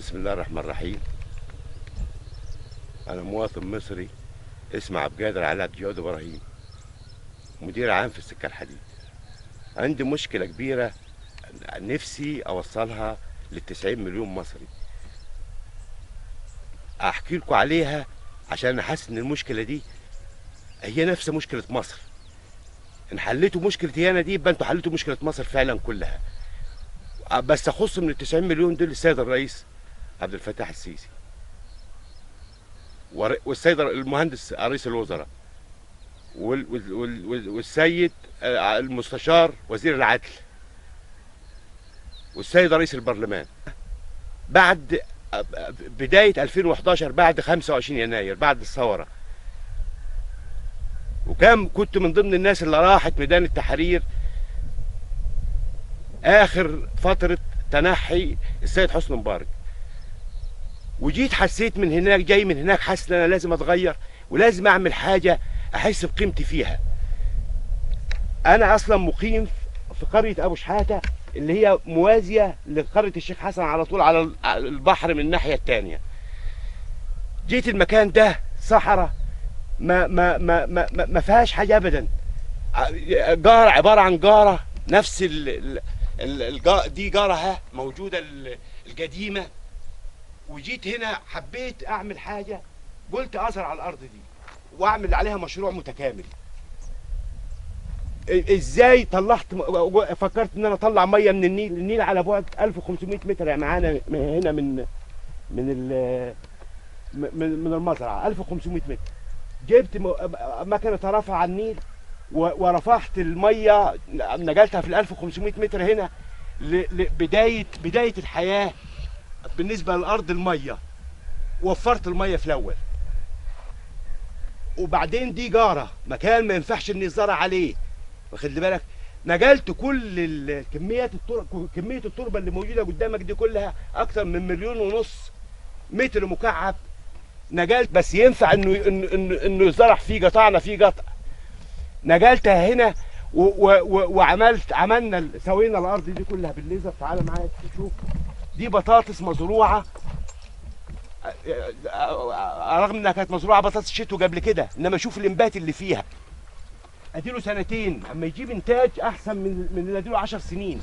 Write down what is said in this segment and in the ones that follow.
بسم الله الرحمن الرحيم. أنا مواطن مصري اسمي عبد القادر علي عبد الجواد إبراهيم، مدير عام في السكة الحديد. عندي مشكلة كبيرة نفسي أوصلها ل90 مليون مصري، أحكي لكم عليها عشان أنا حاسس إن المشكلة دي هي نفس مشكلة مصر. إن حليتوا مشكلتي أنا دي يبقى أنتوا حليتوا مشكلة مصر فعلا كلها. بس أخص من ال90 مليون دول السيد الرئيس عبد الفتاح السيسي والسيد المهندس رئيس الوزراء والسيد المستشار وزير العدل والسيد رئيس البرلمان. بعد بداية 2011 بعد 25 يناير بعد الثورة، كنت من ضمن الناس اللي راحت ميدان التحرير آخر فترة تنحي السيد حسني مبارك، وجيت حسيت من هناك، جاي من هناك حاسس ان انا لازم اتغير ولازم اعمل حاجه احس بقيمتي فيها. انا اصلا مقيم في قريه ابو شحاته اللي هي موازيه لقريه الشيخ حسن على طول على البحر من الناحيه الثانيه. جيت المكان ده صحراء ما فيهاش حاجه ابدا، جاره عباره عن جاره نفس دي جاره موجوده القديمه. وجيت هنا حبيت اعمل حاجه، قلت ازرع الارض دي واعمل عليها مشروع متكامل. ازاي طلعت؟ فكرت ان انا اطلع ميه من النيل على بعد 1500 متر معانا هنا من المزرعه 1500 متر. جبت مكنه رفع على النيل ورفعت الميه، نقلتها في ال 1500 متر هنا لبدايه الحياه. بالنسبه للارض الميه وفرت الميه في الاول، وبعدين دي جاره مكان ما ينفعش ان يزرع عليه، واخد بالك؟ نقلت كل كميه التربه اللي موجوده قدامك دي كلها اكثر من 1.5 مليون متر مكعب. نقلت بس ينفع انه يزرع فيه، قطعنا فيه قطع، نقلتها هنا عملنا سوينا الارض دي كلها بالليزر. تعالى معايا تشوف، دي بطاطس مزروعه، رغم انها كانت مزروعه بطاطس شتو قبل كده، انما شوف الانبات اللي فيها. اديله سنتين اما يجيب انتاج احسن من اللي اديله 10 سنين.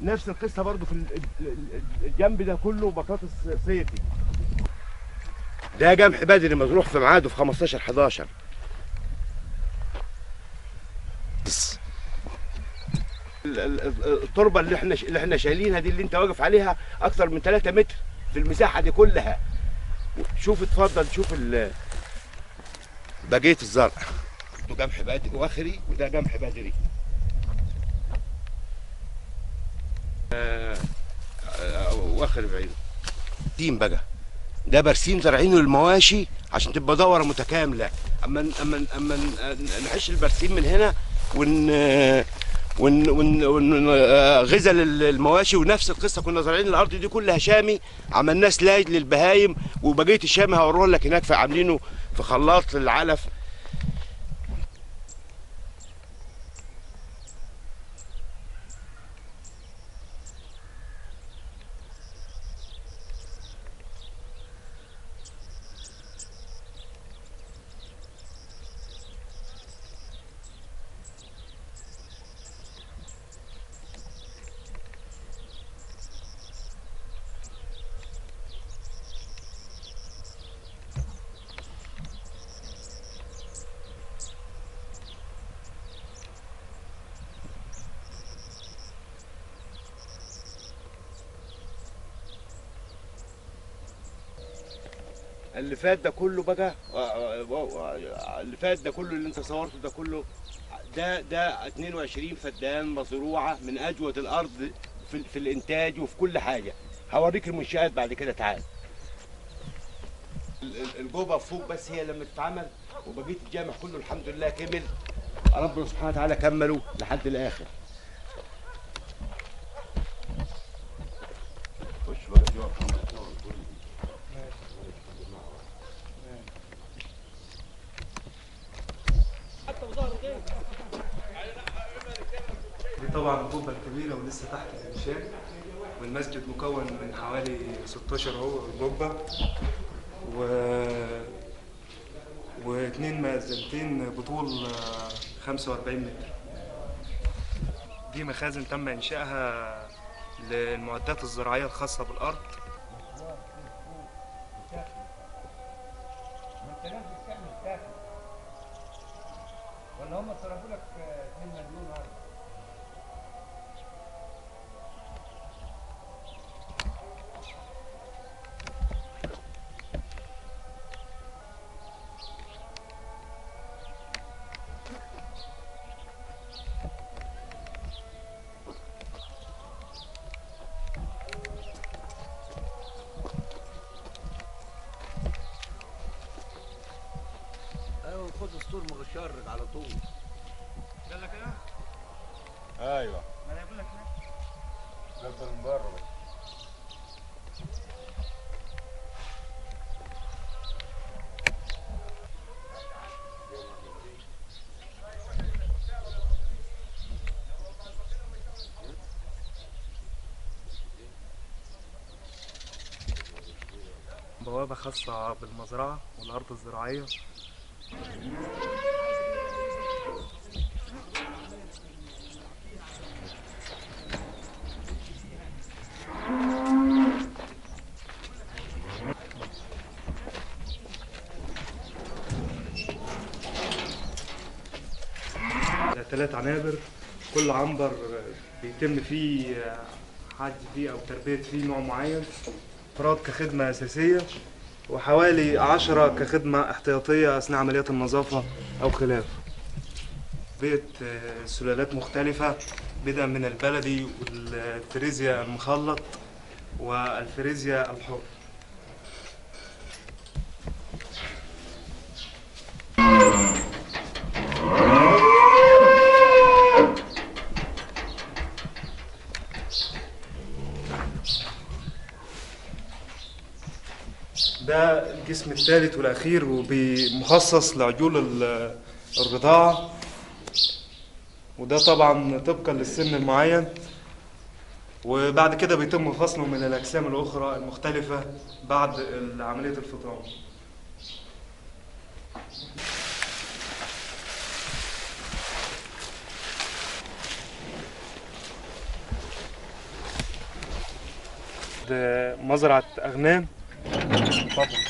نفس القصه برضو في الجنب ده كله بطاطس صيفي. ده قمح بدري مزروع في ميعاده في 15/11. التربه اللي احنا شايلينها دي اللي انت واقف عليها اكثر من 3 متر في المساحه دي كلها. شوف اتفضل شوف بقيه الزرع. ده قمح بدري واخري وده قمح بدري. واخر بعيد تيم بقى، ده برسيم زارعينه للمواشي عشان تبقى دوره متكامله. اما نحش البرسيم من هنا غزل المواشي. ونفس القصه كنا زارعين الارض دي كلها شامي، عملناه سلاج للبهايم، وبقيه الشامي هوريه لك هناك، فعاملينه في خلاط للعلف. اللي فات ده كله بقى، اللي فات ده كله اللي انت صورته ده كله، ده 22 فدان مزروعه من اجود الارض في الانتاج وفي كل حاجه. هوريك المنشآت بعد كده. تعال. الجوبه فوق بس هي لما تتعمل، وبقيه الجامع كله الحمد لله كمل، ربنا سبحانه وتعالى كمله لحد الاخر. خش بقى جوه. دي طبعا الجوبه الكبيره ولسه تحت الانشاء. والمسجد مكون من حوالي 16 قبة واثنين مأذنتين بطول 45 متر. دي مخازن تم إنشائها للمعدات الزراعية الخاصة بالأرض. ولا هم صرفوا لك 2 مليون أرض؟ ايوه خد السور مشرق على طول. قال لك ايه؟ ايوه ما انا بقول لك ايه؟ قصدي من بره بس. بوابة خاصة بالمزرعة والأرض الزراعية. ده 3 عنابر، كل عنبر بيتم فيه حج فيه أو تربية فيه نوع معين، أفراد كخدمة أساسية وحوالي 10 كخدمة احتياطية أثناء عمليات النظافة أو خلافه. بيت سلالات مختلفة بدءا من البلدي والفريزيا المخلط والفريزيا الحر. ده الجسم الثالث والأخير ومخصص لعجول الرضاعة، وده طبعا طبقا للسن المعين، وبعد كده بيتم فصله من الأجسام الأخرى المختلفة بعد عملية الفطام. ده مزرعة أغنام. اتفضل.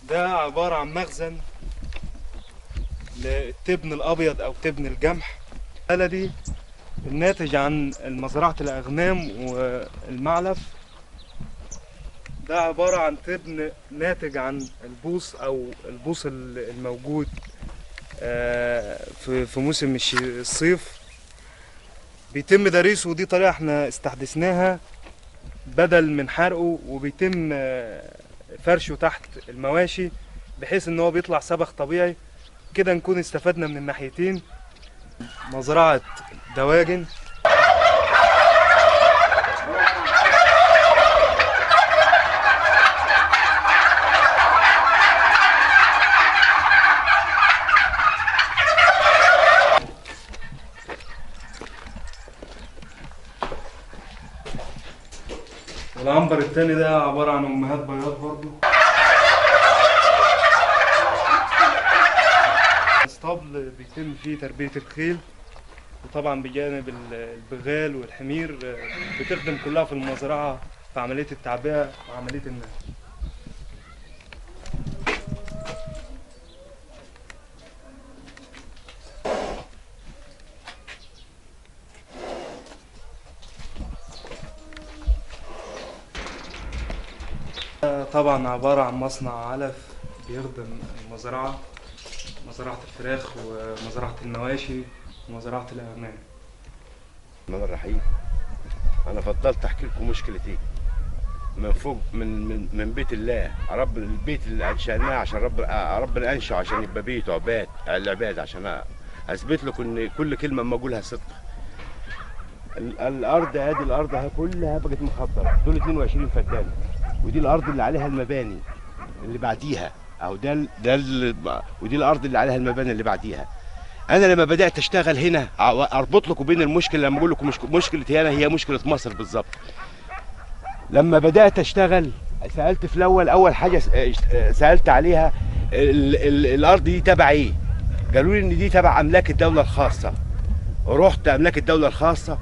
ده عبارة عن مخزن للتبن الأبيض أو تبن الجمح بلدي الناتج عن مزرعة الأغنام والمعلف. ده عبارة عن تبن ناتج عن البوص أو البوص الموجود في موسم الصيف، بيتم تدريسه، ودي طريقة احنا استحدثناها بدل من حرقه، وبيتم فرشه تحت المواشي بحيث ان هو بيطلع سبخ طبيعي كده، نكون استفدنا من الناحيتين. مزرعة دواجن. والعنبر التاني ده عبارة عن أمهات بياض برضو. اسطبل بيتم فيه تربية الخيل، وطبعا بجانب البغال والحمير بتخدم كلها في المزرعة في عملية التعبئة وعملية النقل. طبعا عبارة عن مصنع علف بيخدم المزرعة، مزرعة الفراخ ومزرعة المواشي ومزرعة الأغنام. الرحمن الرحيم. أنا فضلت أحكي لكم مشكلتي من فوق، من بيت الله. رب البيت اللي أنشأناه عشان ربنا أنشأه عشان يبقى بيته عباد العباد، عشان أثبت لكم إن كل كلمة ما أقولها صدق. الارض ادي الارض اهي كلها بقت مخضره، دول 22 فدان، ودي الارض اللي عليها المباني اللي بعديها اهو، ودي الارض اللي عليها المباني اللي بعديها. انا لما بدات اشتغل هنا اربط لكم بين المشكله، لما اقول لكم مشكله هنا هي مشكله مصر بالظبط. لما بدات اشتغل سالت في الاول، اول حاجه سالت عليها الارض دي تبع ايه؟ قالوا لي ان دي تبع املاك الدوله الخاصه. رحت املاك الدوله الخاصه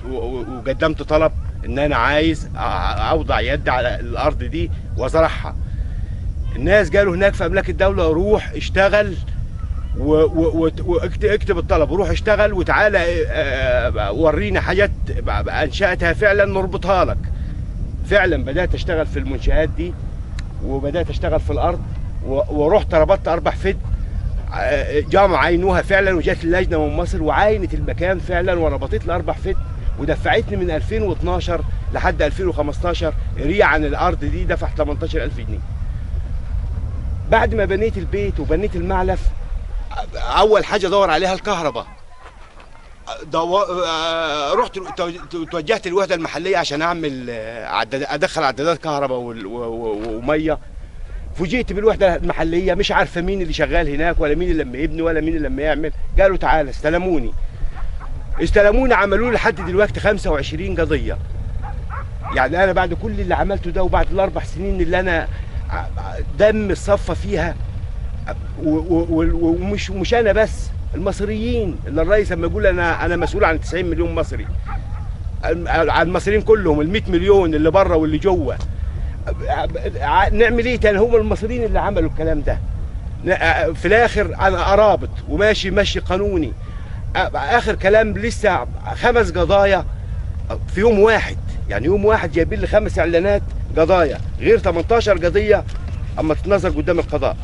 وقدمت طلب ان انا عايز اوضع يد على الارض دي وازرعها. الناس قالوا هناك في املاك الدوله روح اشتغل واكتب الطلب وروح اشتغل وتعالى ورينا حاجات انشاتها فعلا نربطها لك. فعلا بدات اشتغل في المنشآت دي وبدات اشتغل في الارض، ورحت ربطت 4 فد، جامعة عينوها فعلا، وجات اللجنه من مصر وعاينت المكان فعلا وربطت لي 4 فد، ودفعتني من 2012 لحد 2015 ريع عن الارض دي، دفع 18,000 جنيه. بعد ما بنيت البيت وبنيت المعلف، اول حاجه دور عليها الكهرباء. رحت توجهت للوحده المحليه عشان اعمل ادخل عدادات كهرباء وميه. فوجئت بالوحده المحليه مش عارفه مين اللي شغال هناك، ولا مين اللي لما يبني، ولا مين اللي لما يعمل. قالوا تعالى استلموني عملوا لي لحد دلوقتي 25 قضيه. يعني انا بعد كل اللي عملته ده وبعد ال4 سنين اللي انا دم الصفى فيها، ومش انا بس، المصريين اللي الرئيس لما يقول انا مسؤول عن 90 مليون مصري، عن المصريين كلهم، ال 100 مليون اللي بره واللي جوه. نعمل ايه تاني؟ هم المصريين اللي عملوا الكلام ده. في الاخر انا ارابط وماشي ماشي قانوني. اخر كلام لسه 5 قضايا في يوم واحد، يعني يوم واحد جايبين لي 5 اعلانات قضايا، غير 18 قضيه اما تتنظر قدام القضاء.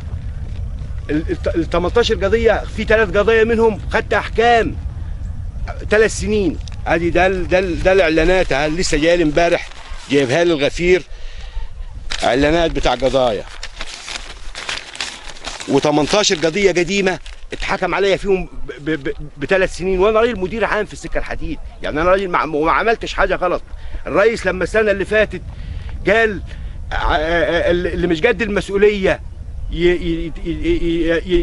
ال 18 قضيه في 3 قضايا منهم خدت احكام 3 سنين. ادي ده الاعلانات لسه جايه لي امبارح، جايبها لي الغفير، اعلانات بتاع قضايا. و18 قضيه قديمه اتحكم عليا فيهم ب3 سنين، وانا راجل مدير عام في السكه الحديد، يعني انا راجل وما عملتش حاجه غلط. الرئيس لما السنه اللي فاتت قال اللي مش قد المسؤوليه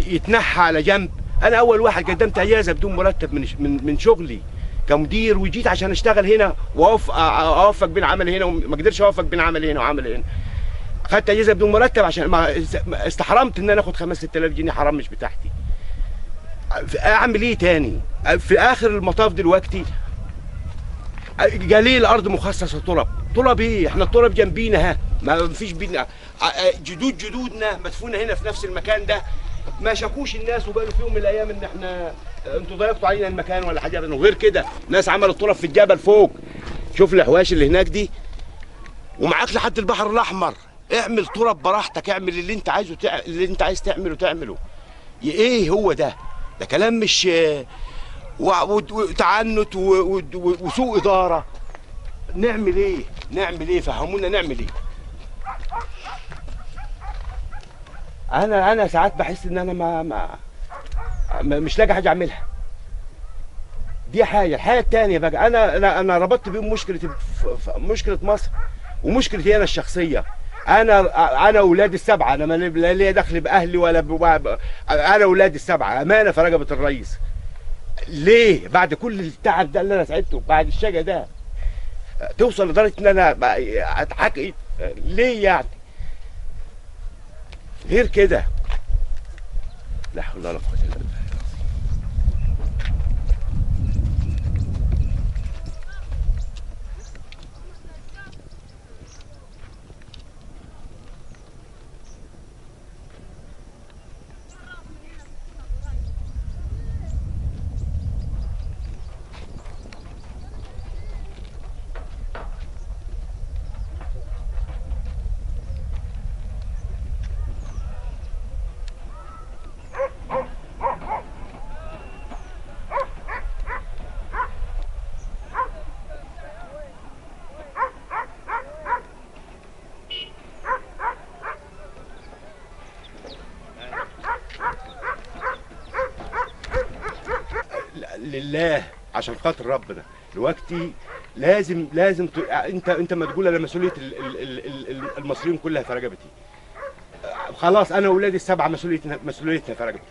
يتنحى على جنب، انا اول واحد قدمت اجازه بدون مرتب من شغلي كمدير، وجيت عشان اشتغل هنا واوفق بين عمل هنا، وما قدرش اوفق بين عمل هنا وعمل هنا. خدت اجازه بدون مرتب عشان ما استحرمت ان انا اخد 5-6,000 جنيه، حرام مش بتاعتي. اعمل ايه تاني؟ في اخر المطاف دلوقتي قال لي الارض مخصصه طلب ايه؟ احنا الطلب جنبينا، ما فيش بينا. جدودنا مدفونه هنا في نفس المكان ده، ما شافوش الناس وقالوا في يوم من الايام ان احنا انتوا ضيقتوا علينا المكان ولا حاجه. وغير كده ناس عملت طرف في الجبل فوق، شوف الحواش اللي هناك دي، ومعاك لحد البحر الاحمر. اعمل طرف براحتك، اعمل اللي انت عايزه، اللي انت عايز تعمله. ايه هو ده كلام مش وتعنت وسوء اداره. نعمل ايه؟ فهمونا نعمل ايه. انا ساعات بحس ان انا ما مش لاقي حاجه اعملها. دي حاجه. الحاجه الثانيه بقى، انا ربطت بيهم مشكله مصر ومشكلتي انا الشخصيه. انا اولادي ال7، انا لا ليا دخل باهلي ولا انا اولادي ال7 امانه في رقبه الرئيس. ليه بعد كل التعب ده اللي انا تعبته، بعد الشقا ده، توصل لدرجه ان انا اتحكي؟ ليه يعني؟ غير كده لا حول ولا قوه الا بالله. لله عشان خاطر ربنا دلوقتي لازم انت ما تقول انا مسؤوليه المصريين كلها في رقبتي. خلاص انا واولادي السبعه مسؤوليتنا في رقبتي.